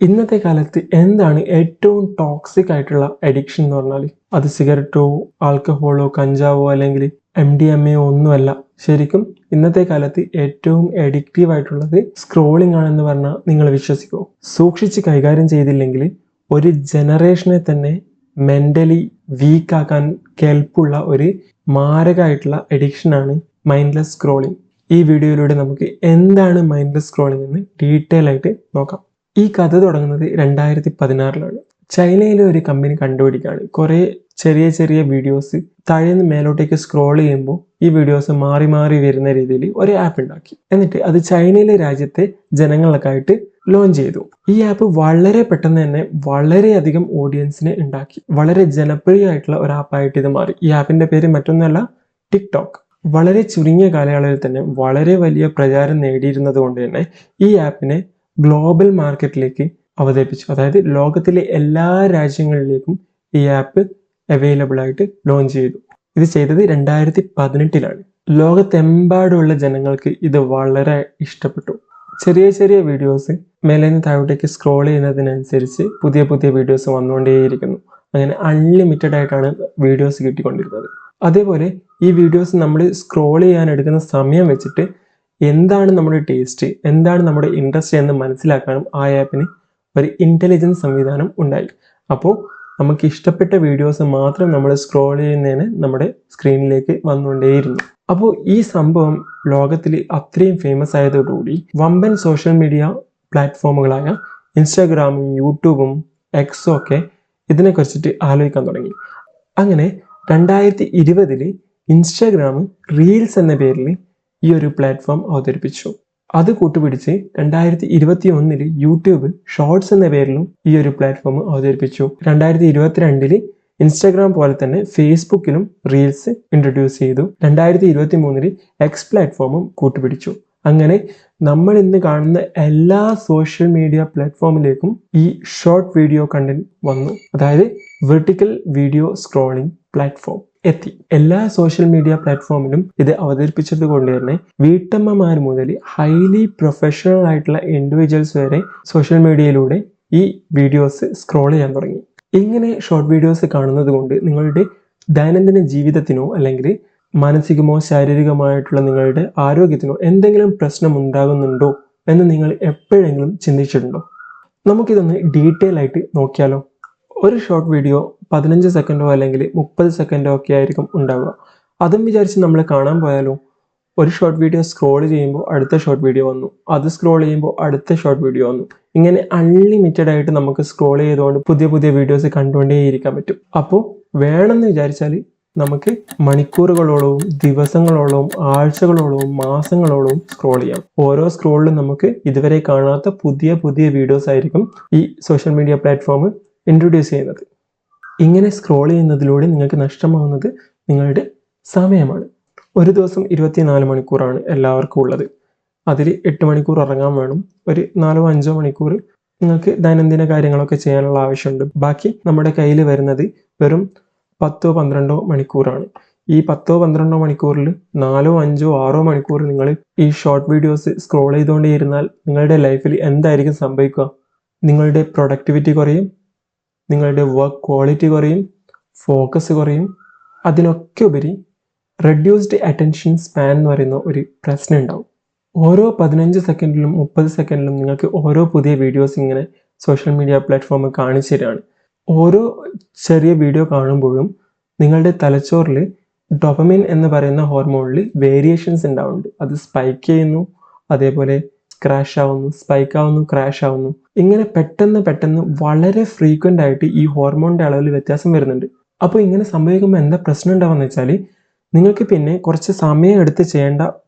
ഇന്നത്തെ കാലത്ത് എന്താണ് ഏറ്റവും ടോക്സിക് ആയിട്ടുള്ള അഡിക്ഷൻ എന്ന് പറഞ്ഞാൽ അത് സിഗരറ്റോ ആൽക്കഹോളോ കഞ്ചാവോ അല്ലെങ്കിൽ MDMA ഒന്നുമല്ല. ശരിക്കും ഇന്നത്തെ കാലത്ത് ഏറ്റവും അഡിക്റ്റീവ് ആയിട്ടുള്ളത് സ്ക്രോളിംഗ് ആണെന്ന് പറഞ്ഞാൽ നിങ്ങൾ വിശ്വസിക്കുമോ? സൂക്ഷിച്ച് കൈകാര്യം ചെയ്തില്ലെങ്കിൽ ഒരു ജനറേഷനെ തന്നെ മെന്റലി വീക്ക് ആക്കാൻ കെൽപ്പുള്ള ഒരു മാരകമായിട്ടുള്ള അഡിക്ഷനാണ് മൈൻഡ്ലെസ് സ്ക്രോളിംഗ്. ഈ വീഡിയോയിലൂടെ നമുക്ക് എന്താണ് മൈൻഡ്ലെസ് സ്ക്രോളിംഗ് എന്ന് ഡീറ്റെയിൽ ആയിട്ട് നോക്കാം. ഈ കഥ തുടങ്ങുന്നത് 2016 ചൈനയിലെ ഒരു കമ്പനി കണ്ടുപിടിക്കുകയാണ് കുറെ ചെറിയ ചെറിയ വീഡിയോസ് താഴേന്ന് മേലോട്ടേക്ക് സ്ക്രോൾ ചെയ്യുമ്പോൾ ഈ വീഡിയോസ് മാറി മാറി വരുന്ന രീതിയിൽ ഒരു ആപ്പ് ഉണ്ടാക്കി. എന്നിട്ട് അത് ചൈനയിലെ രാജ്യത്തെ ജനങ്ങൾക്കായിട്ട് ലോഞ്ച് ചെയ്തു. ഈ ആപ്പ് വളരെ പെട്ടെന്ന് തന്നെ വളരെയധികം ഓഡിയൻസിനെ ഉണ്ടാക്കി. വളരെ ജനപ്രിയമായിട്ടുള്ള ഒരു ആപ്പായിട്ട് ഇത് മാറി. ഈ ആപ്പിന്റെ പേര് മറ്റൊന്നല്ല, ടിക്ടോക്ക്. വളരെ ചുരുങ്ങിയ കാലയളവിൽ തന്നെ വളരെ വലിയ പ്രചാരം നേടിയിരുന്നത് കൊണ്ട് തന്നെ ഈ ആപ്പിനെ ഗ്ലോബൽ മാർക്കറ്റിലേക്ക് അവതരിപ്പിച്ചു. അതായത് ലോകത്തിലെ എല്ലാ രാജ്യങ്ങളിലേക്കും ഈ ആപ്പ് അവൈലബിൾ ആയിട്ട് ലോഞ്ച് ചെയ്തു. ഇത് ചെയ്തത് 2018 ലോകത്തെമ്പാടുമുള്ള ജനങ്ങൾക്ക് ഇത് വളരെ ഇഷ്ടപ്പെട്ടു. ചെറിയ ചെറിയ വീഡിയോസ് മേലേന്ന് താഴോട്ടേക്ക് സ്ക്രോൾ ചെയ്യുന്നതിനനുസരിച്ച് പുതിയ പുതിയ വീഡിയോസ് വന്നുകൊണ്ടേയിരിക്കുന്നു. അങ്ങനെ അൺലിമിറ്റഡ് ആയിട്ടാണ് വീഡിയോസ് കിട്ടിക്കൊണ്ടിരുന്നത്. അതേപോലെ ഈ വീഡിയോസ് നമ്മൾ സ്ക്രോൾ ചെയ്യാൻ എടുക്കുന്ന സമയം വെച്ചിട്ട് എന്താണ് നമ്മുടെ ടേസ്റ്റ്, എന്താണ് നമ്മുടെ ഇൻട്രസ്റ്റ് എന്ന് മനസ്സിലാക്കാനും ആ ആപ്പിന് ഒരു ഇൻ്റലിജൻസ് സംവിധാനം ഉണ്ടായി. അപ്പോൾ നമുക്ക് ഇഷ്ടപ്പെട്ട വീഡിയോസ് മാത്രം നമ്മൾ സ്ക്രോൾ ചെയ്യുന്നതിന് നമ്മുടെ സ്ക്രീനിലേക്ക് വന്നുകൊണ്ടേയിരുന്നു. അപ്പോൾ ഈ സംഭവം ലോകത്തിൽ അത്രയും ഫേമസ് ആയതോടുകൂടി വമ്പൻ സോഷ്യൽ മീഡിയ പ്ലാറ്റ്ഫോമുകളായ ഇൻസ്റ്റാഗ്രാമും യൂട്യൂബും എക്സും ഒക്കെ ഇതിനെക്കുറിച്ചിട്ട് ആലോചിക്കാൻ തുടങ്ങി. അങ്ങനെ 2020 ഇൻസ്റ്റാഗ്രാം റീൽസ് എന്ന പേരിൽ ഈ ഒരു പ്ലാറ്റ്ഫോം അവതരിപ്പിച്ചു. അത് കൂട്ടുപിടിച്ച് 2021 യൂട്യൂബ് ഷോർട്സ് എന്ന പേരിലും ഈ ഒരു പ്ലാറ്റ്ഫോം അവതരിപ്പിച്ചു. 2022 ഇൻസ്റ്റാഗ്രാം പോലെ തന്നെ ഫേസ്ബുക്കിലും റീൽസ് ഇൻട്രൊഡ്യൂസ് ചെയ്തു. 2023 എക്സ് പ്ലാറ്റ്ഫോമും കൂട്ടുപിടിച്ചു. അങ്ങനെ നമ്മൾ ഇന്ന് കാണുന്ന എല്ലാ സോഷ്യൽ മീഡിയ പ്ലാറ്റ്ഫോമിലേക്കും ഈ ഷോർട്ട് വീഡിയോ കണ്ടന്റ് വന്നു. അതായത് വെർട്ടിക്കൽ വീഡിയോ സ്ക്രോളിംഗ് പ്ലാറ്റ്ഫോം എത്തി. എല്ലാ സോഷ്യൽ മീഡിയ പ്ലാറ്റ്ഫോമിലും ഇത് അവതരിപ്പിച്ചത് കൊണ്ട് തന്നെ വീട്ടമ്മമാർ മുതൽ ഹൈലി പ്രൊഫഷണൽ ആയിട്ടുള്ള ഇൻഡിവിജ്വൽസ് വരെ സോഷ്യൽ മീഡിയയിലൂടെ ഈ വീഡിയോസ് സ്ക്രോൾ ചെയ്യാൻ തുടങ്ങി. ഇങ്ങനെ ഷോർട്ട് വീഡിയോസ് കാണുന്നത് കൊണ്ട് നിങ്ങളുടെ ദൈനംദിന ജീവിതത്തിനോ അല്ലെങ്കിൽ മാനസികമോ ശാരീരികമായിട്ടുള്ള നിങ്ങളുടെ ആരോഗ്യത്തിനോ എന്തെങ്കിലും പ്രശ്നം ഉണ്ടാകുന്നുണ്ടോ എന്ന് നിങ്ങൾ എപ്പോഴെങ്കിലും ചിന്തിച്ചിട്ടുണ്ടോ? നമുക്കിതൊന്ന് ഡീറ്റെയിൽ ആയിട്ട് നോക്കിയാലോ. ഒരു ഷോർട്ട് വീഡിയോ 15 സെക്കൻഡോ അല്ലെങ്കിൽ 30 സെക്കൻഡോ ഒക്കെ ആയിരിക്കും ഉണ്ടാവുക. അതും വിചാരിച്ച് നമ്മൾ കാണാൻ പോയാലോ, ഒരു ഷോർട്ട് വീഡിയോ സ്ക്രോൾ ചെയ്യുമ്പോൾ അടുത്ത ഷോർട്ട് വീഡിയോ വന്നു, അത് സ്ക്രോൾ ചെയ്യുമ്പോൾ അടുത്ത ഷോർട്ട് വീഡിയോ വന്നു. ഇങ്ങനെ അൺലിമിറ്റഡ് ആയിട്ട് നമുക്ക് സ്ക്രോൾ ചെയ്തുകൊണ്ട് പുതിയ പുതിയ വീഡിയോസ് കണ്ടുകൊണ്ടേയിരിക്കാൻ പറ്റും. അപ്പോൾ വേണമെന്ന് വിചാരിച്ചാൽ നമുക്ക് മണിക്കൂറുകളോളവും ദിവസങ്ങളോളവും ആഴ്ചകളോളവും മാസങ്ങളോളവും സ്ക്രോൾ ചെയ്യാം. ഓരോ സ്ക്രോളിലും നമുക്ക് ഇതുവരെ കാണാത്ത പുതിയ പുതിയ വീഡിയോസ് ആയിരിക്കും ഈ സോഷ്യൽ മീഡിയ പ്ലാറ്റ്ഫോം ഇൻട്രൊഡ്യൂസ് ചെയ്യുന്നത്. ഇങ്ങനെ സ്ക്രോൾ ചെയ്യുന്നതിലൂടെ നിങ്ങൾക്ക് നഷ്ടമാവുന്നത് നിങ്ങളുടെ സമയമാണ്. ഒരു ദിവസം 24 മണിക്കൂറാണ് എല്ലാവർക്കും ഉള്ളത്. അതിൽ 8 മണിക്കൂർ ഉറങ്ങാൻ വേണം. ഒരു 4-5 മണിക്കൂർ നിങ്ങൾക്ക് ദൈനംദിന കാര്യങ്ങളൊക്കെ ചെയ്യാനുള്ള ആവശ്യമുണ്ട്. ബാക്കി നമ്മുടെ കയ്യിൽ വരുന്നത് വെറും 10-12 മണിക്കൂറാണ്. ഈ 10-12 മണിക്കൂറിൽ 4-5-6 മണിക്കൂർ നിങ്ങൾ ഈ ഷോർട്ട് വീഡിയോസ് സ്ക്രോൾ ചെയ്തുകൊണ്ടേയിരുന്നാൽ നിങ്ങളുടെ ലൈഫിൽ എന്തായിരിക്കും സംഭവിക്കുക? നിങ്ങളുടെ പ്രൊഡക്ടിവിറ്റി കുറയും, നിങ്ങളുടെ വർക്ക് ക്വാളിറ്റി കുറയും, ഫോക്കസ് കുറയും. അതിനൊക്കെ ഉപരി റെഡ്യൂസ്ഡ് അറ്റൻഷൻ സ്പാൻ എന്ന് പറയുന്ന ഒരു പ്രശ്നം ഉണ്ടാവും. ഓരോ 15 സെക്കൻഡിലും 30 സെക്കൻഡിലും നിങ്ങൾക്ക് ഓരോ പുതിയ വീഡിയോസ് ഇങ്ങനെ സോഷ്യൽ മീഡിയ പ്ലാറ്റ്ഫോം കാണിച്ചു തരാണ്. ഓരോ ചെറിയ വീഡിയോ കാണുമ്പോഴും നിങ്ങളുടെ തലച്ചോറിൽ ഡോപ്പമിൻ എന്ന് പറയുന്ന ഹോർമോണിൽ വേരിയേഷൻസ് ഉണ്ടാവുന്നുണ്ട്. അത് സ്പൈക്ക് ചെയ്യുന്നു, അതേപോലെ ക്രാഷ് ആവുന്നു, സ്പൈക്ക് ആവുന്നു, ക്രാഷ് ആവുന്നു. ഇങ്ങനെ പെട്ടെന്ന് വളരെ ഫ്രീക്വൻ്റ് ആയിട്ട് ഈ ഹോർമോണിൻ്റെ അളവിൽ വ്യത്യാസം വരുന്നുണ്ട്. അപ്പോൾ ഇങ്ങനെ സംഭവിക്കുമ്പോൾ എന്താ പ്രശ്നം ഉണ്ടാവുമെന്ന് വെച്ചാൽ നിങ്ങൾക്ക് പിന്നെ കുറച്ച് സമയം എടുത്ത് ചെയ്യേണ്ട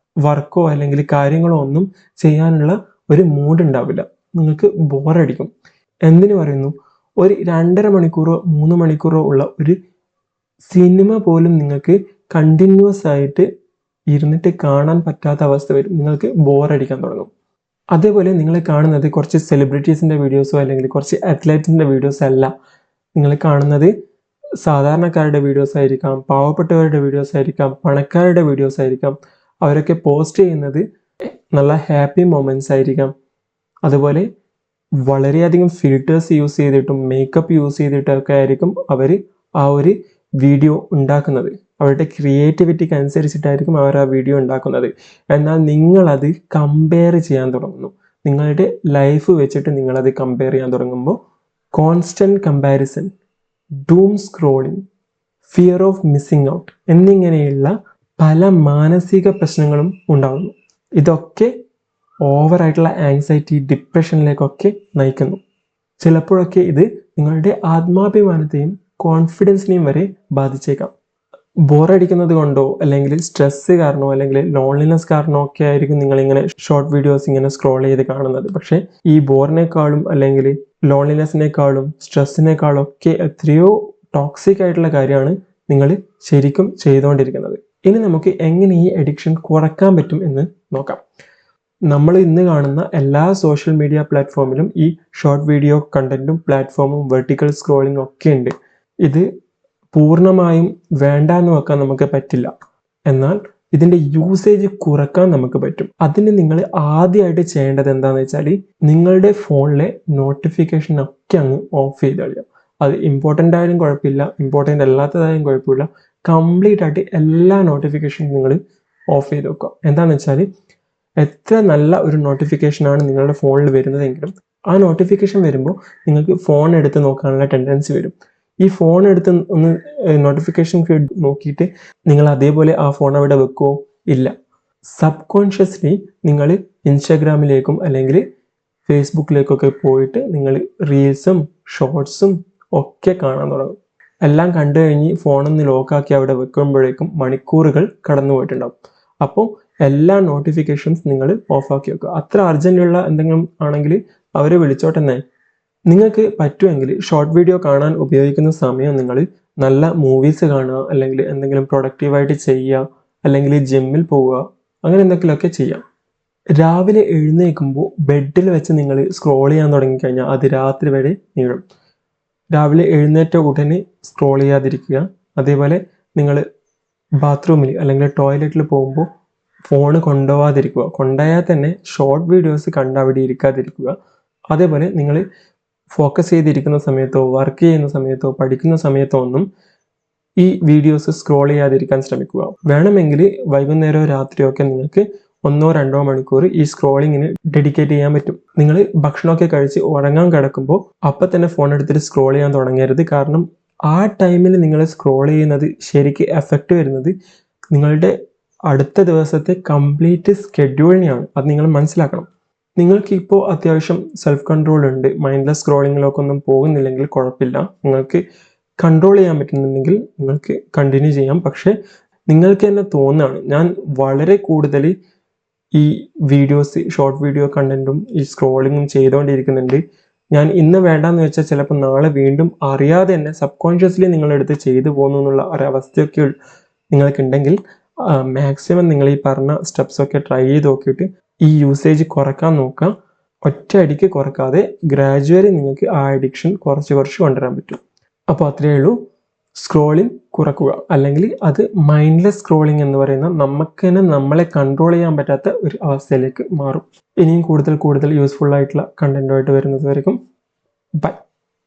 വർക്കോ അല്ലെങ്കിൽ കാര്യങ്ങളോ ഒന്നും ചെയ്യാനുള്ള ഒരു മൂഡ് ഉണ്ടാവില്ല. നിങ്ങൾക്ക് ബോറടിക്കും. എന്തിനു പറയുന്നു, ഒരു 2.5 മണിക്കൂറോ 3 മണിക്കൂറോ ഉള്ള ഒരു സിനിമ പോലും നിങ്ങൾക്ക് കണ്ടിന്യൂസ് ആയിട്ട് ഇരുന്നിട്ട് കാണാൻ പറ്റാത്ത അവസ്ഥ വരും. നിങ്ങൾക്ക് ബോറടിക്കാൻ തുടങ്ങും. അതേപോലെ നിങ്ങൾ കാണുന്നത് കുറച്ച് സെലിബ്രിറ്റീസിൻ്റെ വീഡിയോസോ അല്ലെങ്കിൽ കുറച്ച് അത്ലറ്റ്സിൻ്റെ വീഡിയോസ് അല്ല. നിങ്ങൾ കാണുന്നത് സാധാരണക്കാരുടെ വീഡിയോസ് ആയിരിക്കാം, പാവപ്പെട്ടവരുടെ വീഡിയോസ് ആയിരിക്കാം, പണക്കാരുടെ വീഡിയോസ് ആയിരിക്കാം. അവരൊക്കെ പോസ്റ്റ് ചെയ്യുന്നത് നല്ല ഹാപ്പി മൊമെൻറ്റ്സ് ആയിരിക്കാം. അതുപോലെ വളരെയധികം ഫിൽറ്റേഴ്സ് യൂസ് ചെയ്തിട്ടും മേക്കപ്പ് യൂസ് ചെയ്തിട്ടൊക്കെ ആയിരിക്കും അവർ ആ ഒരു വീഡിയോ ഉണ്ടാക്കുന്നത്. അവരുടെ ക്രിയേറ്റിവിറ്റിക്ക് അനുസരിച്ചിട്ടായിരിക്കും അവർ ആ വീഡിയോ ഉണ്ടാക്കുന്നത്. എന്നാൽ നിങ്ങളത് കമ്പയർ ചെയ്യാൻ തുടങ്ങുന്നു. നിങ്ങളുടെ ലൈഫ് വെച്ചിട്ട് നിങ്ങളത് കമ്പയർ ചെയ്യാൻ തുടങ്ങുമ്പോൾ constant comparison, dome scrolling, fear of missing out എന്നിങ്ങനെയുള്ള പല മാനസിക പ്രശ്നങ്ങളും ഉണ്ടാകുന്നു. ഇതൊക്കെ ഓവറായിട്ടുള്ള ആങ്സൈറ്റി, ഡിപ്രഷനിലേക്കൊക്കെ നയിക്കുന്നു. ചിലപ്പോഴൊക്കെ ഇത് നിങ്ങളുടെ ആത്മാഭിമാനത്തെയും കോൺഫിഡൻസിനെയും വരെ ബാധിച്ചേക്കാം. ബോറടിക്കുന്നത് കൊണ്ടോ അല്ലെങ്കിൽ സ്ട്രെസ്സ് കാരണമോ അല്ലെങ്കിൽ ലോൺലിനെസ് കാരണമോ ഒക്കെ ആയിരിക്കും നിങ്ങളിങ്ങനെ ഷോർട്ട് വീഡിയോസ് ഇങ്ങനെ സ്ക്രോൾ ചെയ്ത് കാണുന്നത്. പക്ഷേ ഈ ബോറിനേക്കാളും അല്ലെങ്കിൽ ലോൺലിനെസ്സിനേക്കാളും സ്ട്രെസ്സിനേക്കാളും ഒക്കെ എത്രയോ ടോക്സിക് ആയിട്ടുള്ള കാര്യമാണ് നിങ്ങൾ ശരിക്കും ചെയ്തുകൊണ്ടിരിക്കുന്നത്. ഇനി നമുക്ക് എങ്ങനെ ഈ അഡിക്ഷൻ കുറയ്ക്കാൻ പറ്റും എന്ന് നോക്കാം. നമ്മൾ ഇന്ന് കാണുന്ന എല്ലാ സോഷ്യൽ മീഡിയ പ്ലാറ്റ്ഫോമിലും ഈ ഷോർട്ട് വീഡിയോ കണ്ടന്റും പ്ലാറ്റ്ഫോമും വെർട്ടിക്കൽ സ്ക്രോളിംഗ് ഒക്കെ ഉണ്ട്. ഇത് പൂർണ്ണമായും വേണ്ട എന്ന് വെക്കാൻ നമുക്ക് പറ്റില്ല. എന്നാൽ ഇതിൻ്റെ യൂസേജ് കുറക്കാൻ നമുക്ക് പറ്റും. അതിന് നിങ്ങൾ ആദ്യമായിട്ട് ചെയ്യേണ്ടത് എന്താണെന്ന് വെച്ചാൽ നിങ്ങളുടെ ഫോണിലെ നോട്ടിഫിക്കേഷൻ ഒക്കെ അങ്ങ് ഓഫ് ചെയ്ത് കളയുക. അത് ഇമ്പോർട്ടൻ്റ് ആയാലും കുഴപ്പമില്ല, ഇമ്പോർട്ടൻ്റ് അല്ലാത്തതായാലും കുഴപ്പമില്ല, കംപ്ലീറ്റ് ആയിട്ട് എല്ലാ നോട്ടിഫിക്കേഷനും നിങ്ങൾ ഓഫ് ചെയ്ത് വെക്കുക. എന്താണെന്ന് വെച്ചാൽ എത്ര നല്ല ഒരു നോട്ടിഫിക്കേഷനാണ് നിങ്ങളുടെ ഫോണിൽ വരുന്നതെങ്കിലും ആ നോട്ടിഫിക്കേഷൻ വരുമ്പോൾ നിങ്ങൾക്ക് ഫോൺ എടുത്ത് നോക്കാനുള്ള ടെൻഡൻസി വരും. ഈ ഫോൺ എടുത്ത് ഒന്ന് നോട്ടിഫിക്കേഷൻ ഫീഡ് നോക്കിയിട്ട് നിങ്ങൾ അതേപോലെ ആ ഫോൺ അവിടെ വെക്കുമോ? ഇല്ല. സബ് കോൺഷ്യസ്ലി നിങ്ങൾ ഇൻസ്റ്റാഗ്രാമിലേക്കും അല്ലെങ്കിൽ ഫേസ്ബുക്കിലേക്കൊക്കെ പോയിട്ട് നിങ്ങൾ റീൽസും ഷോർട്സും ഒക്കെ കാണാൻ തുടങ്ങും. എല്ലാം കണ്ടു കഴിഞ്ഞ് ഫോണൊന്ന് ലോക്കാക്കി അവിടെ വെക്കുമ്പോഴേക്കും മണിക്കൂറുകൾ കടന്നു പോയിട്ടുണ്ടാവും. അപ്പോൾ എല്ലാ നോട്ടിഫിക്കേഷൻസ് നിങ്ങൾ ഓഫാക്കി വെക്കുക. അത്ര അർജൻറ്റുള്ള എന്തെങ്കിലും ആണെങ്കിൽ അവരെ വിളിച്ചോട്ടെന്നെ. നിങ്ങൾക്ക് പറ്റുമെങ്കിൽ ഷോർട്ട് വീഡിയോ കാണാൻ ഉപയോഗിക്കുന്ന സമയം നിങ്ങൾ നല്ല മൂവീസ് കാണുക, അല്ലെങ്കിൽ എന്തെങ്കിലും പ്രൊഡക്റ്റീവായിട്ട് ചെയ്യുക, അല്ലെങ്കിൽ ജിമ്മിൽ പോവുക, അങ്ങനെ എന്തെങ്കിലുമൊക്കെ ചെയ്യാം. രാവിലെ എഴുന്നേൽക്കുമ്പോൾ ബെഡിൽ വെച്ച് നിങ്ങൾ സ്ക്രോൾ ചെയ്യാൻ തുടങ്ങിക്കഴിഞ്ഞാൽ അത് രാത്രി വരെ നീളും. രാവിലെ എഴുന്നേറ്റ ഉടനെ സ്ക്രോൾ ചെയ്യാതിരിക്കുക. അതേപോലെ നിങ്ങൾ ബാത്റൂമിൽ അല്ലെങ്കിൽ ടോയ്ലറ്റിൽ പോകുമ്പോൾ ഫോണ് കൊണ്ടുപോകാതിരിക്കുക. കൊണ്ടുപോയാൽ തന്നെ ഷോർട്ട് വീഡിയോസ് കണ്ട് അവിടെ ഇരിക്കാതിരിക്കുക. അതേപോലെ നിങ്ങൾ ഫോക്കസ് ചെയ്തിരിക്കുന്ന സമയത്തോ വർക്ക് ചെയ്യുന്ന സമയത്തോ പഠിക്കുന്ന സമയത്തോ ഒന്നും ഈ വീഡിയോസ് സ്ക്രോൾ ചെയ്യാതിരിക്കാൻ ശ്രമിക്കുക. വേണമെങ്കിൽ വൈകുന്നേരമോ രാത്രിയോ ഒക്കെ നിങ്ങൾക്ക് 1-2 മണിക്കൂർ ഈ സ്ക്രോളിങ്ങിന് ഡെഡിക്കേറ്റ് ചെയ്യാൻ പറ്റും. നിങ്ങൾ ഭക്ഷണമൊക്കെ കഴിച്ച് ഉറങ്ങാൻ കിടക്കുമ്പോൾ അപ്പം തന്നെ ഫോൺ എടുത്തിട്ട് സ്ക്രോൾ ചെയ്യാൻ തുടങ്ങരുത്. കാരണം ആ ടൈമിൽ നിങ്ങൾ സ്ക്രോൾ ചെയ്യുന്നത് ശരിക്കും എഫക്റ്റ് വരുന്നത് നിങ്ങളുടെ അടുത്ത ദിവസത്തെ കംപ്ലീറ്റ് സ്കെഡ്യൂളിനെയാണ്. അത് നിങ്ങൾ മനസ്സിലാക്കണം. നിങ്ങൾക്കിപ്പോൾ അത്യാവശ്യം സെൽഫ് കൺട്രോൾ ഉണ്ട്, മൈൻഡ്ലെസ് സ്ക്രോളിങ്ങിലൊക്കെ ഒന്നും പോകുന്നില്ലെങ്കിൽ കുഴപ്പമില്ല. നിങ്ങൾക്ക് കൺട്രോൾ ചെയ്യാൻ പറ്റുന്നുണ്ടെങ്കിൽ നിങ്ങൾക്ക് കണ്ടിന്യൂ ചെയ്യാം. പക്ഷേ നിങ്ങൾക്ക് തന്നെ തോന്നുകയാണ് ഞാൻ വളരെ കൂടുതൽ ഈ വീഡിയോസ്, ഷോർട്ട് വീഡിയോ കണ്ടന്റും ഈ സ്ക്രോളിങ്ങും ചെയ്തുകൊണ്ടിരിക്കുന്നുണ്ട്, ഞാൻ ഇന്ന് വേണ്ടാന്ന് വെച്ചാൽ ചിലപ്പോൾ നാളെ വീണ്ടും അറിയാതെ തന്നെ സബ് കോൺഷ്യസ്ലി നിങ്ങളെടുത്ത് ചെയ്തു പോകുന്നു എന്നുള്ള ഒരവസ്ഥയൊക്കെ നിങ്ങൾക്കുണ്ടെങ്കിൽ മാക്സിമം നിങ്ങൾ ഈ പറഞ്ഞ സ്റ്റെപ്സൊക്കെ ട്രൈ ചെയ്ത് നോക്കിയിട്ട് ഈ യൂസേജ് കുറക്കാൻ നോക്കുക. ഒറ്റയടിക്ക് കുറക്കാതെ ഗ്രാജുവലി നിങ്ങൾക്ക് ആ അഡിക്ഷൻ കുറച്ച് കൊണ്ടുവരാൻ പറ്റും. അപ്പോൾ അത്രയേ ഉള്ളൂ. സ്ക്രോളിംഗ് കുറക്കുക, അല്ലെങ്കിൽ അത് മൈൻഡ്ലെസ് സ്ക്രോളിംഗ് എന്ന് പറയുന്ന നമുക്ക് തന്നെ നമ്മളെ കൺട്രോൾ ചെയ്യാൻ പറ്റാത്ത ഒരു അവസ്ഥയിലേക്ക് മാറും. ഇനിയും കൂടുതൽ യൂസ്ഫുൾ ആയിട്ടുള്ള കണ്ടന്റുമായിട്ട് വരുന്നത് വരെയും ബൈ.